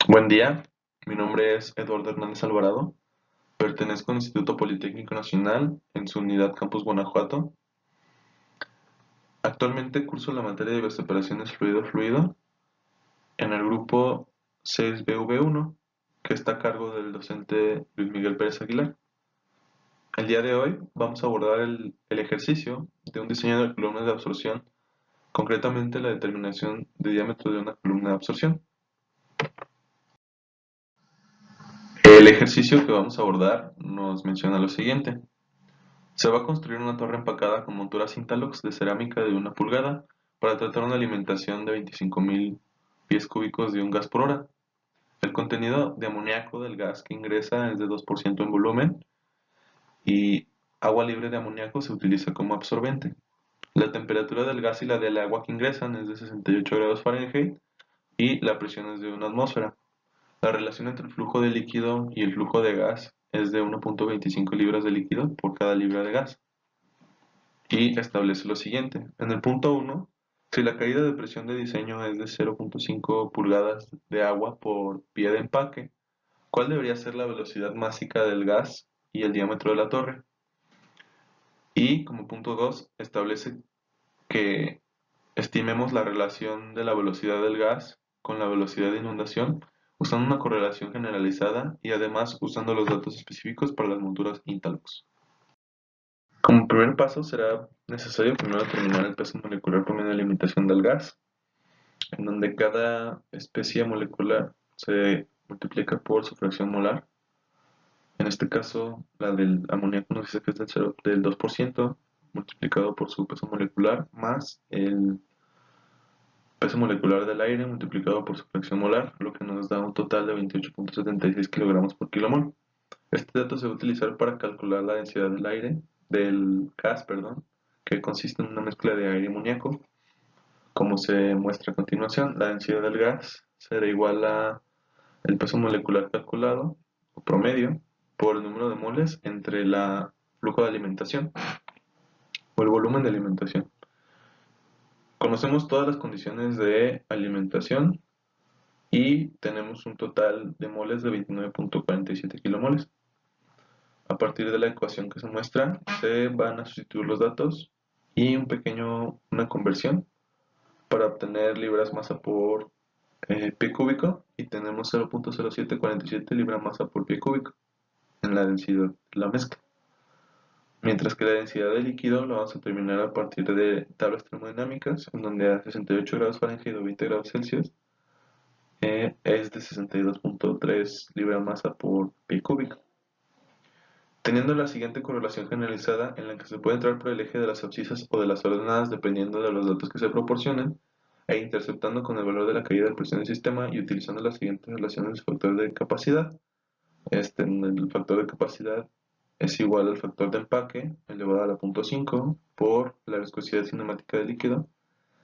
Buen día, mi nombre es Eduardo Hernández Alvarado, pertenezco al Instituto Politécnico Nacional en su unidad Campus Guanajuato. Actualmente curso la materia de bioseparaciones fluido-fluido en el grupo 6BV1, que está a cargo del docente Luis Miguel Pérez Aguilar. El día de hoy vamos a abordar el ejercicio de un diseño de columnas de absorción, concretamente la determinación de diámetro de una columna de absorción. El ejercicio que vamos a abordar nos menciona lo siguiente. Se va a construir una torre empacada con monturas Interlocks de cerámica de 1 pulgada para tratar una alimentación de 25.000 pies cúbicos de un gas por hora. El contenido de amoníaco del gas que ingresa es de 2% en volumen y agua libre de amoníaco se utiliza como absorbente. La temperatura del gas y la del agua que ingresan es de 68 grados Fahrenheit y la presión es de 1 atmósfera. La relación entre el flujo de líquido y el flujo de gas es de 1.25 libras de líquido por cada libra de gas. Y establece lo siguiente. En el punto 1, si la caída de presión de diseño es de 0.5 pulgadas de agua por pie de empaque, ¿cuál debería ser la velocidad másica del gas y el diámetro de la torre? Y como punto 2, establece que estimemos la relación de la velocidad del gas con la velocidad de inundación usando una correlación generalizada y además usando los datos específicos para las monturas Interlocks. Como primer paso será necesario primero determinar el peso molecular promedio de limitación del gas, en donde cada especie molecular se multiplica por su fracción molar. En este caso, la del amoníaco nos dice que es del 2% multiplicado por su peso molecular más el peso molecular del aire multiplicado por su fracción molar, lo que nos da un total de 28.76 kilogramos por kilomol. Este dato se va a utilizar para calcular la densidad del gas, perdón, que consiste en una mezcla de aire y amoníaco. Como se muestra a continuación, la densidad del gas será igual a el peso molecular calculado, o promedio, por el número de moles entre el flujo de alimentación o el volumen de alimentación. Conocemos todas las condiciones de alimentación y tenemos un total de moles de 29.47 kilomoles. A partir de la ecuación que se muestra, se van a sustituir los datos y una conversión para obtener libras masa por pie cúbico y tenemos 0.0747 libra masa por pie cúbico en la densidad de la mezcla. Mientras que la densidad del líquido lo vamos a determinar a partir de tablas termodinámicas, en donde a 68 grados Fahrenheit o 20 grados Celsius es de 62.3 libra masa por pie cúbico. Teniendo la siguiente correlación generalizada en la que se puede entrar por el eje de las abscisas o de las ordenadas dependiendo de los datos que se proporcionen, e interceptando con el valor de la caída de presión del sistema y utilizando las siguientes relaciones del factor de capacidad. El factor de capacidad es igual al factor de empaque elevado a la punto 5 por la viscosidad cinemática del líquido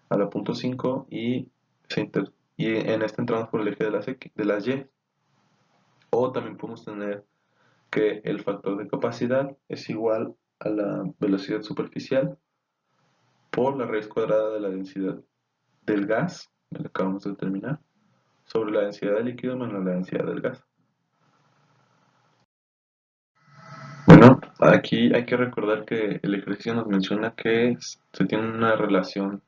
a la punto 5 y en este entramos por el eje de las Y. O también podemos tener que el factor de capacidad es igual a la velocidad superficial por la raíz cuadrada de la densidad del gas, que acabamos de determinar, sobre la densidad del líquido menos la densidad del gas. Bueno, aquí hay que recordar que el ejercicio nos menciona que se tiene una relación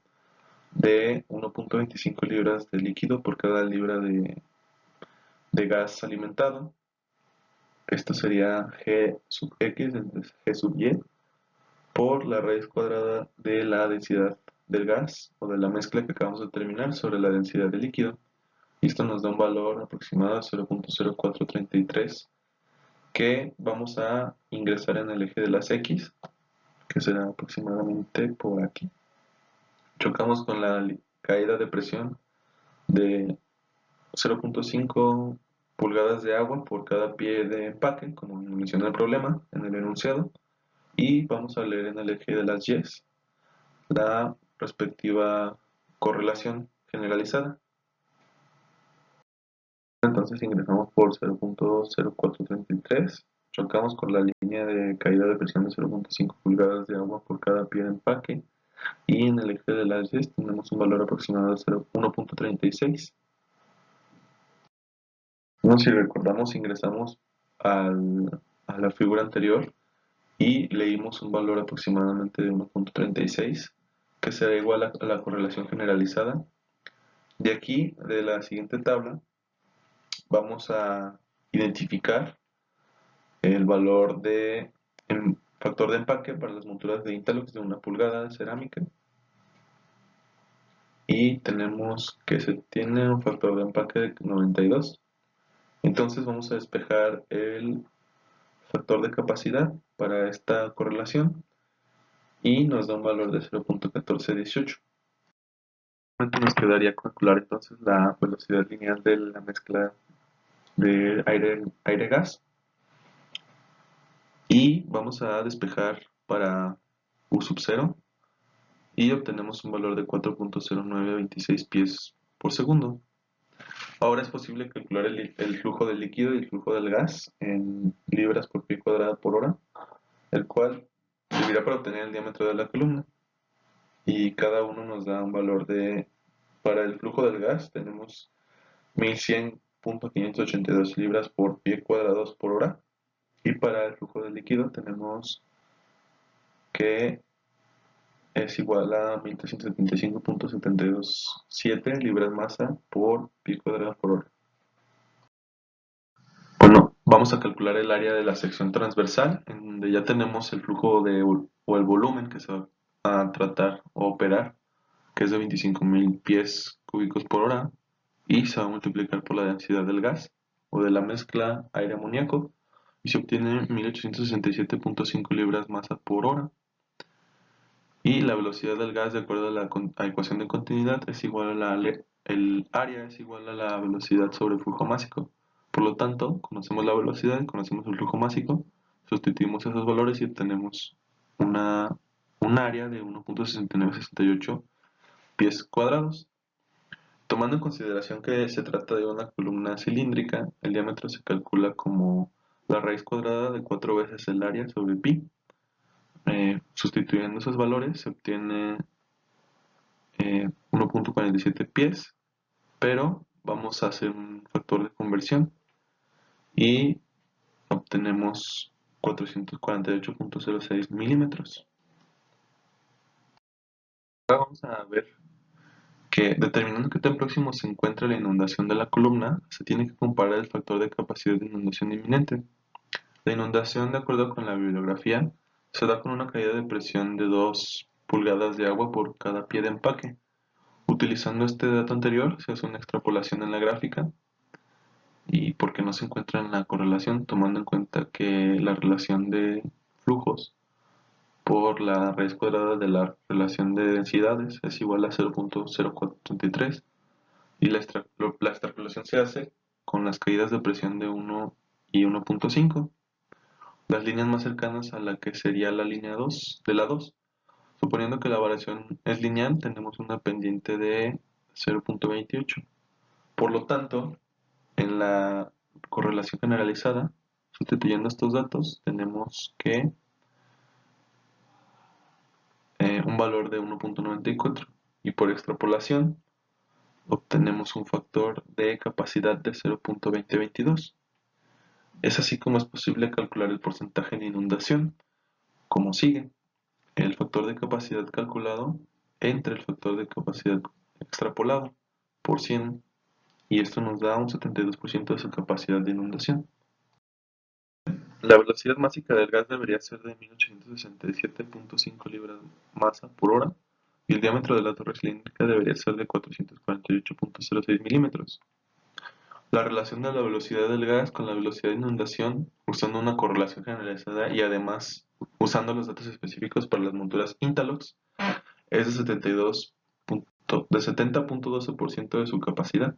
de 1.25 libras de líquido por cada libra de gas alimentado. Esto sería G sub X, entonces G sub Y, por la raíz cuadrada de la densidad del gas o de la mezcla que acabamos de determinar sobre la densidad del líquido. Y esto nos da un valor aproximado de 0.0433 que vamos a ingresar en el eje de las X, que será aproximadamente por aquí. Chocamos con la caída de presión de 0.5 pulgadas de agua por cada pie de empaque, como menciona el problema en el enunciado, y vamos a leer en el eje de las Y la respectiva correlación generalizada. Entonces ingresamos por 0.0433, chocamos con la línea de caída de presión de 0.5 pulgadas de agua por cada pie de empaque y en el eje de las Y tenemos un valor aproximado de 1.36. No, si recordamos, ingresamos a la figura anterior y leímos un valor aproximadamente de 1.36, que será igual a la correlación generalizada. De aquí, de la siguiente tabla, vamos a identificar el valor de el factor de empaque para las monturas de Interlux de 1 pulgada de cerámica. Y tenemos que se tiene un factor de empaque de 92. Entonces vamos a despejar el factor de capacidad para esta correlación y nos da un valor de 0.1418. Nos quedaría calcular entonces la velocidad lineal de la mezcla de aire-gas y vamos a despejar para U sub 0 y obtenemos un valor de 4.0926 pies por segundo. Ahora es posible calcular el flujo del líquido y el flujo del gas en libras por pie cuadrado por hora, el cual servirá para obtener el diámetro de la columna. Y cada uno nos da un valor de, para el flujo del gas tenemos 1100.582 libras por pie cuadrados por hora, y para el flujo del líquido tenemos que es igual a 1375.727 libras masa por pie cuadrado por hora. Bueno, vamos a calcular el área de la sección transversal, en donde ya tenemos el flujo o el volumen que se va a tratar o operar, que es de 25.000 pies cúbicos por hora, y se va a multiplicar por la densidad del gas o de la mezcla aire-amoníaco, y se obtiene 1867.5 libras masa por hora. Y la velocidad del gas, de acuerdo a la ecuación de continuidad, es igual a el área es igual a la velocidad sobre el flujo másico. Por lo tanto, conocemos la velocidad y conocemos el flujo másico, sustituimos esos valores y obtenemos un área de 1.6968 pies cuadrados. Tomando en consideración que se trata de una columna cilíndrica, el diámetro se calcula como la raíz cuadrada de 4 veces el área sobre pi. Sustituyendo esos valores se obtiene 1.47 pies, pero vamos a hacer un factor de conversión y obtenemos 448.06 milímetros. Ahora vamos a ver que determinando qué tan próximo se encuentra la inundación de la columna, se tiene que comparar el factor de capacidad de inundación inminente. La inundación, de acuerdo con la bibliografía, se da con una caída de presión de 2 pulgadas de agua por cada pie de empaque. Utilizando este dato anterior, se hace una extrapolación en la gráfica y porque no se encuentra en la correlación, tomando en cuenta que la relación de flujos por la raíz cuadrada de la relación de densidades es igual a 0.0433 y la extrapolación se hace con las caídas de presión de 1 y 1.5. Las líneas más cercanas a la que sería la línea 2 de la 2. Suponiendo que la variación es lineal, tenemos una pendiente de 0.28. Por lo tanto, en la correlación generalizada, sustituyendo estos datos, tenemos que un valor de 1.94 y por extrapolación obtenemos un factor de capacidad de 0.2022. Es así como es posible calcular el porcentaje de inundación, como sigue: el factor de capacidad calculado entre el factor de capacidad extrapolado por 100, y esto nos da un 72% de su capacidad de inundación. La velocidad máxima del gas debería ser de 1867.5 libras masa por hora y el diámetro de la torre cilíndrica debería ser de 448.06 milímetros. La relación de la velocidad del gas con la velocidad de inundación, usando una correlación generalizada y además usando los datos específicos para las monturas Interlux, es de 70.12% de su capacidad.